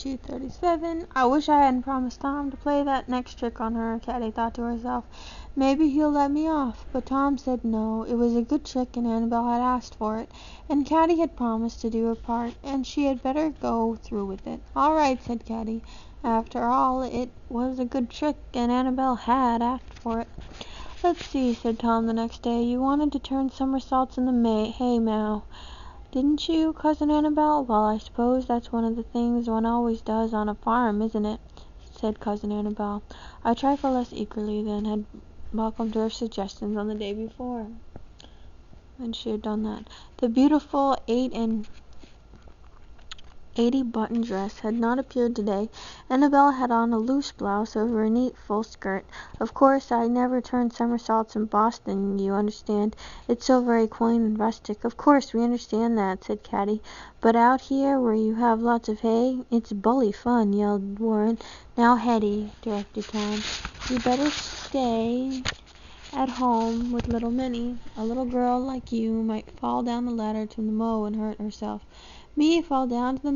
2:37. I wish I hadn't promised Tom to play that next trick on her, Caddie thought to herself. Maybe he'll let me off. But Tom said no. It was a good trick and Annabel had asked for it, and Caddie had promised to do her part, and she had better go through with it. All right, said Caddie. After all, it was a good trick and Annabel had asked for it. Let's see, said Tom the next day. You wanted to turn somersaults in the hay-mow, didn't you, Cousin Annabel? Well, I suppose that's one of the things one always does on a farm, isn't it? Said Cousin Annabel, a trifle less eagerly than had welcomed her suggestions on the day before. And she had done that. The beautiful 880 button dress had not appeared today. Annabel had on a loose blouse over a neat full skirt. Of course, I never turned somersaults in Boston, you understand. It's so very quaint and rustic. Of course, we understand that, said Caddie. But out here, where you have lots of hay, it's bully fun, yelled Warren. Now, Hetty, directed Tom, you better stay at home with little Minnie. A little girl like you might fall down the ladder to the mow and hurt herself. Me fall down to the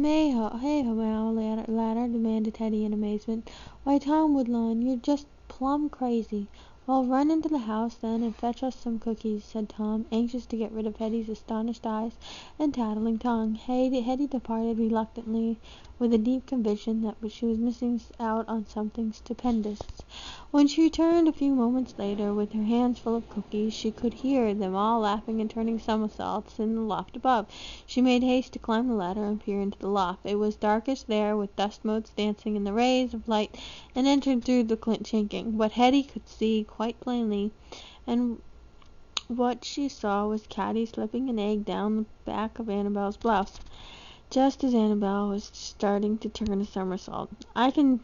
hay-mow ladder, demanded Hetty in amazement. Why, Tom Woodlawn, you're just plumb crazy. Well, run into the house, then, and fetch us some cookies, said Tom, anxious to get rid of Hetty's astonished eyes and tattling tongue. Hetty departed reluctantly, with a deep conviction that she was missing out on something stupendous. When she returned a few moments later, with her hands full of cookies, she could hear them all laughing and turning somersaults in the loft above. She made haste to climb the ladder and peer into the loft. It was darkish there, with dust motes dancing in the rays of light and entered through the chinking. But Hetty could see quite plainly, and what she saw was Caddie slipping an egg down the back of Annabel's blouse, just as Annabel was starting to turn a somersault. I can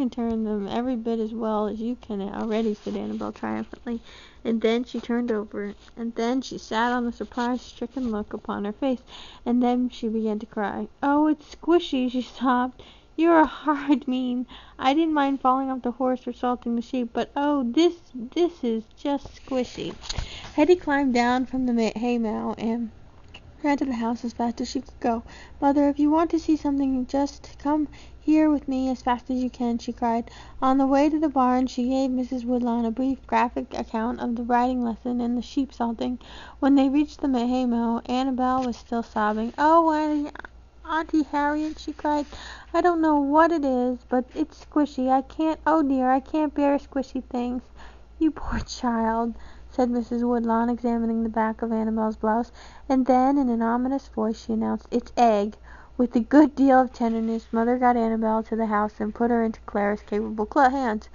turn them every bit as well as you can already, said Annabel triumphantly. And then she turned over, and then she sat on the surprise-stricken look upon her face, and then she began to cry. Oh, it's squishy, she sobbed. You're a horrid mean. I didn't mind falling off the horse or salting the sheep, but oh, this is just squishy. Hetty climbed down from the hay-mow and ran to the house as fast as she could go. Mother, if you want to see something, just come here with me as fast as you can, she cried. On the way to the barn, she gave Mrs. Woodlawn a brief, graphic account of the riding lesson and the sheep salting. When they reached the hay-mow, Annabel was still sobbing. Oh, Auntie Harriet, she cried, I don't know what it is, but it's squishy. Oh dear, I can't bear squishy things. You poor child, said Mrs. Woodlawn, examining the back of Annabel's blouse, and then in an ominous voice she announced, It's egg. With a good deal of tenderness, Mother got Annabel to the house and put her into Clara's capable hands.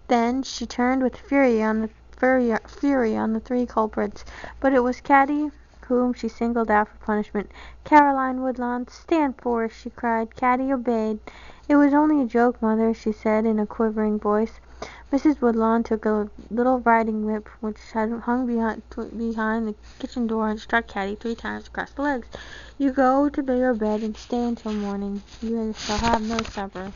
Then she turned with fury on the three culprits, but it was Caddie whom she singled out for punishment. Caroline Woodlawn, stand forth, she cried. Caddie obeyed. It was only a joke, Mother, she said in a quivering voice. Mrs. Woodlawn took a little riding whip which had hung behind the kitchen door and struck Caddie 3 times across the legs. You go to your bed and stay until morning. You shall have no supper.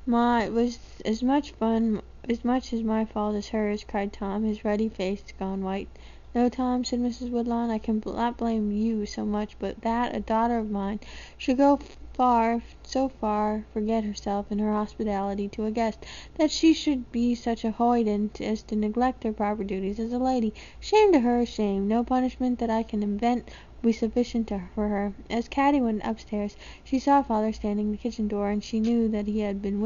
Ma, it was as much as my fault as hers, cried Tom, his ruddy face gone white. No, Tom, said Mrs. Woodlawn, I cannot blame you so much, but that a daughter of mine should go so far forget herself in her hospitality to a guest, that she should be such a hoyden as to neglect her proper duties as a lady. Shame to her, shame. No punishment that I can invent will be sufficient for her. As Caddie went upstairs, she saw Father standing in the kitchen door, and she knew that he had been